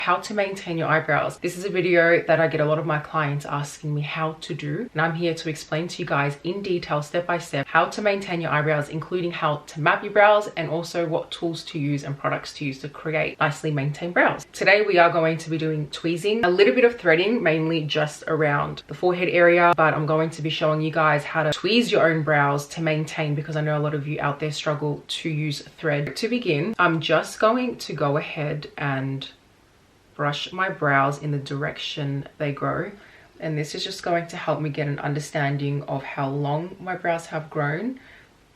How to maintain your eyebrows. This is a video that I get a lot of my clients asking me how to do, and I'm here to explain to you guys in detail, step by step, how to maintain your eyebrows, including how to map your brows and also what tools to use and products to use to create nicely maintained brows. Today we are going to be doing tweezing, a little bit of threading, mainly just around the forehead area, but I'm going to be showing you guys how to tweeze your own brows to maintain, because I know a lot of you out there struggle to use thread. To begin, I'm just going to go ahead and brush my brows in the direction they grow, and this is just going to help me get an understanding of how long my brows have grown,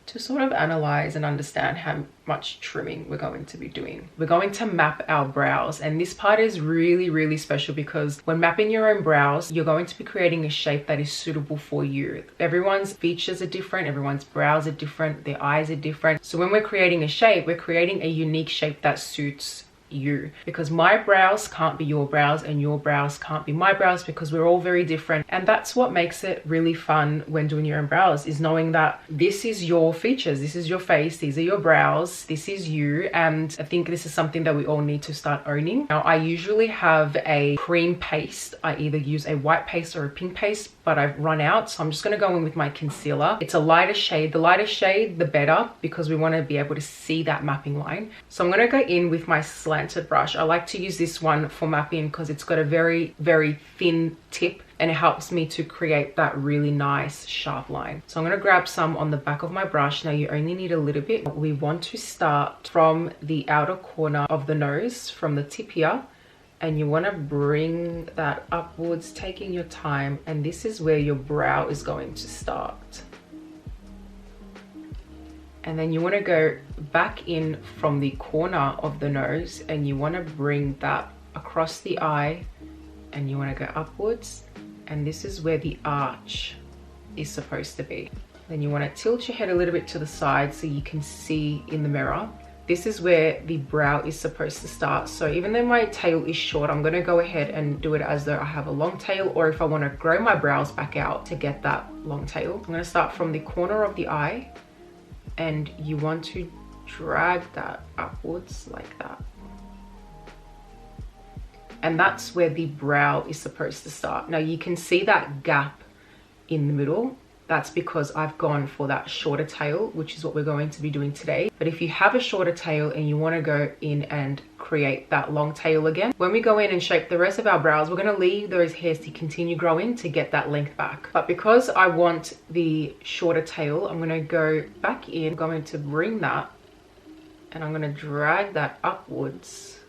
to sort of analyze and understand how much trimming we're going to be doing. We're going to map our brows, and this part is really special because when mapping your own brows, you're going to be creating a shape that is suitable for you. Everyone's features are different, everyone's brows are different, their eyes are different. So when we're creating a shape, we're creating a unique shape that suits you, because my brows can't be your brows and your brows can't be my brows, because we're all very different. And that's what makes it really fun when doing your own brows, is knowing that this is your features, this is your face, these are your brows, this is you. And I think this is something that we all need to start owning. Now, I usually have a cream paste. I either use a white paste or a pink paste, but I've run out, so I'm just going to go in with my concealer. It's a lighter shade. The lighter shade the better, because we want to be able to see that mapping line. So I'm going to go in with my slanted brush. I like to use this one for mapping because it's got a very thin tip, and it helps me to create that really nice sharp line. So I'm going to grab some on the back of my brush. Now you only need a little bit. We want to start from the outer corner of the nose, from the tip here, and you want to bring that upwards, taking your time, and this is where your brow is going to start. And then you want to go back in from the corner of the nose, and you want to bring that across the eye, and you want to go upwards, and this is where the arch is supposed to be. Then you want to tilt your head a little bit to the side so you can see in the mirror. This is where the brow is supposed to start. So even though my tail is short, I'm going to go ahead and do it as though I have a long tail, or if I want to grow my brows back out to get that long tail. I'm going to start from the corner of the eye, and you want to drag that upwards like that. And that's where the brow is supposed to start. Now you can see that gap in the middle. That's because I've gone for that shorter tail, which is what we're going to be doing today. But if you have a shorter tail and you want to go in and create that long tail again, when we go in and shape the rest of our brows, we're going to leave those hairs to continue growing to get that length back. But because I want the shorter tail, I'm going to go back in, I'm going to bring that, and I'm going to drag that upwards,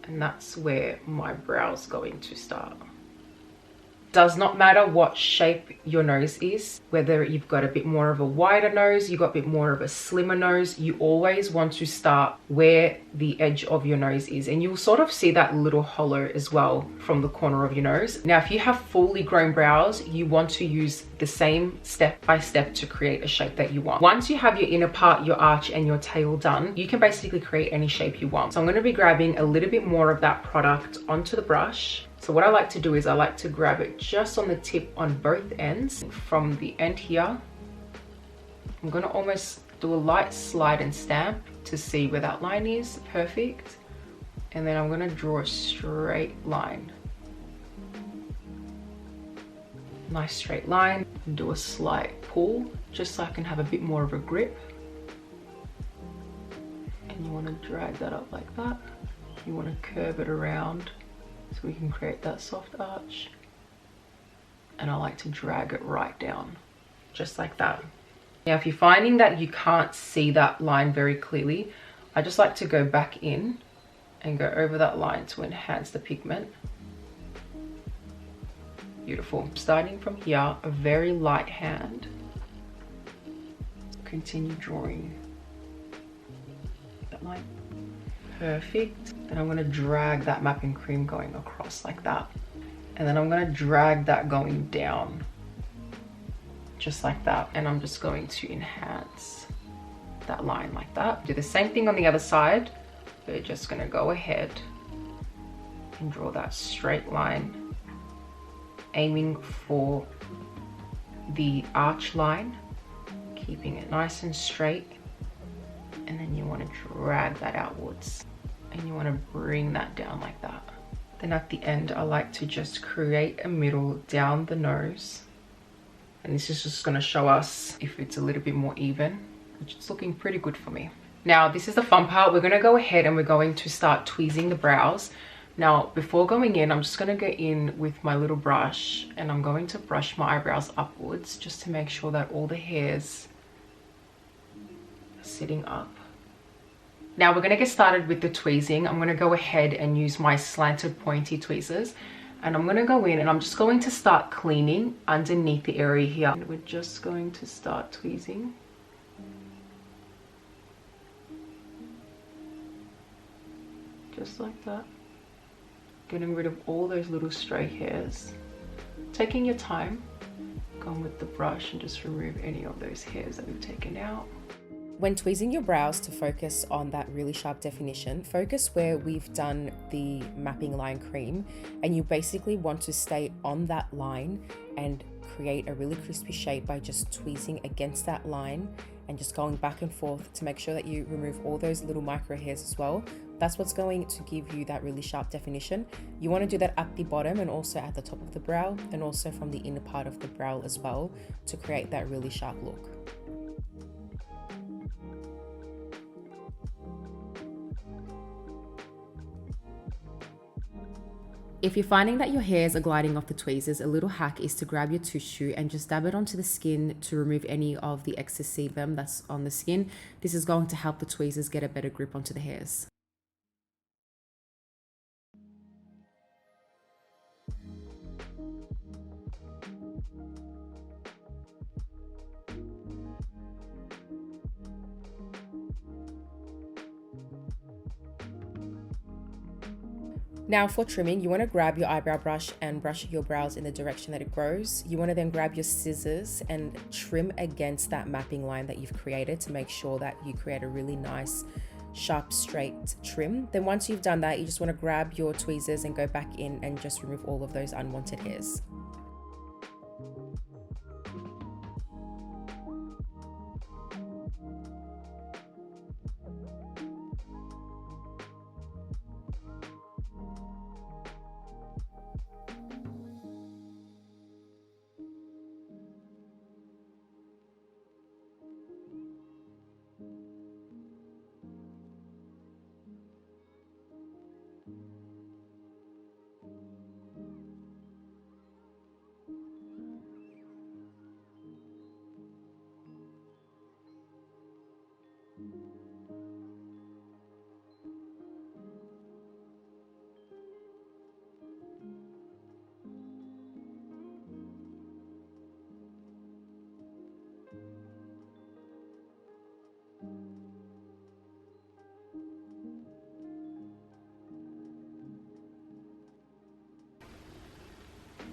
and that's where my brow's going to start. Does not matter what shape your nose is, whether you've got a bit more of a wider nose, you've got a bit more of a slimmer nose, you always want to start where the edge of your nose is, and you'll sort of see that little hollow as well from the corner of your nose. Now if you have fully grown brows, you want to use the same step by step to create a shape that you want. Once you have your inner part, your arch and your tail done, you can basically create any shape you want. So I'm going to be grabbing a little bit more of that product onto the brush. So what I like to do is I like to grab it just on the tip on both ends. From the end here, I'm going to almost do a light slide and stamp to see where that line is. Perfect. And then I'm going to draw a straight line. Nice straight line. Do a slight pull just so I can have a bit more of a grip. And you want to drag that up like that. You want to curve it around so we can create that soft arch. And I like to drag it right down, just like that. Now, if you're finding that you can't see that line very clearly, I just like to go back in and go over that line to enhance the pigment. Beautiful. Starting from here, a very light hand. Continue drawing that line. Perfect. And I'm going to drag that mapping cream going across like that, and then I'm going to drag that going down just like that, and I'm just going to enhance that line like that. Do the same thing on the other side. We're just going to go ahead and draw that straight line, aiming for the arch line, keeping it nice and straight, and then you want to drag that outwards. and you want to bring that down like that. Then at the end, I like to just create a middle down the nose. And this is just going to show us if it's a little bit more even, which is looking pretty good for me. Now, this is the fun part. We're going to go ahead and we're going to start tweezing the brows. Now, before going in, I'm just going to go in with my little brush and I'm going to brush my eyebrows upwards just to make sure that all the hairs are sitting up. Now, we're going to get started with the tweezing. I'm going to go ahead and use my slanted pointy tweezers. And I'm going to go in and I'm just going to start cleaning underneath the area here. And we're just going to start tweezing. Just like that. Getting rid of all those little stray hairs. Taking your time. Going with the brush and just remove any of those hairs that we've taken out. When tweezing your brows to focus on that really sharp definition, focus where we've done the mapping line cream, and you basically want to stay on that line and create a really crispy shape by just tweezing against that line and just going back and forth to make sure that you remove all those little micro hairs as well. That's what's going to give you that really sharp definition. You want to do that at the bottom and also at the top of the brow, and also from the inner part of the brow as well, to create that really sharp look. If you're finding that your hairs are gliding off the tweezers, a little hack is to grab your tissue and just dab it onto the skin to remove any of the excess sebum that's on the skin. This is going to help the tweezers get a better grip onto the hairs. Now for trimming, you want to grab your eyebrow brush and brush your brows in the direction that it grows. You want to then grab your scissors and trim against that mapping line that you've created to make sure that you create a really nice, sharp, straight trim. Then once you've done that, you just want to grab your tweezers and go back in and just remove all of those unwanted hairs.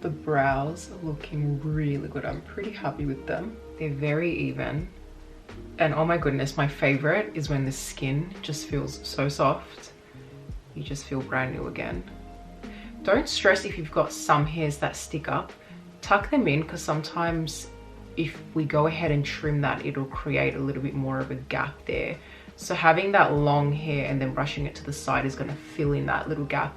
The brows are looking really good. I'm pretty happy with them. They're very even. And oh my goodness, my favorite is when the skin just feels so soft. You just feel brand new again. Don't stress if you've got some hairs that stick up. Tuck them in, because sometimes if we go ahead and trim that, it'll create a little bit more of a gap there. So having that long hair and then brushing it to the side is going to fill in that little gap,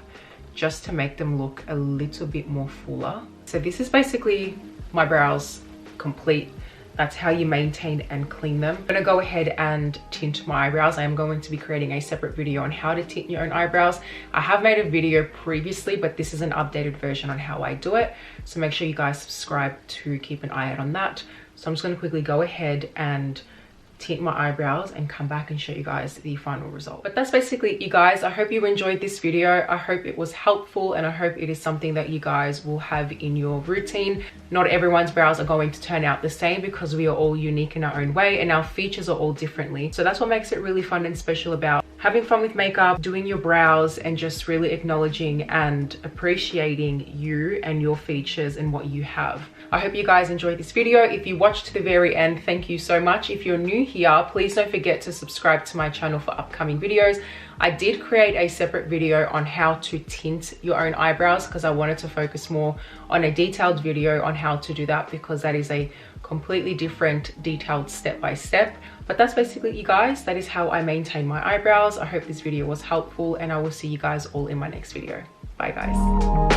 just to make them look a little bit more fuller. So this is basically my brows complete. That's how you maintain and clean them. I'm gonna go ahead and tint my eyebrows. I am going to be creating a separate video on how to tint your own eyebrows. I have made a video previously, but this is an updated version on how I do it. So make sure you guys subscribe to keep an eye out on that. So I'm just gonna quickly go ahead and tint my eyebrows and come back and show you guys the final result. But that's basically it, you guys. I hope you enjoyed this video. I hope it was helpful, and I hope it is something that you guys will have in your routine. Not everyone's brows are going to turn out the same, because we are all unique in our own way and our features are all differently. So that's what makes it really fun and special about having fun with makeup, doing your brows, and just really acknowledging and appreciating you and your features and what you have. I hope you guys enjoyed this video. If you watched to the very end, thank you so much. If you're new here, please don't forget to subscribe to my channel for upcoming videos. I did create a separate video on how to tint your own eyebrows because I wanted to focus more on a detailed video on how to do that, because that is a completely different detailed step by step. But that's basically it, you guys. That is how I maintain my eyebrows. I hope this video was helpful, and I will see you guys all in my next video. Bye guys.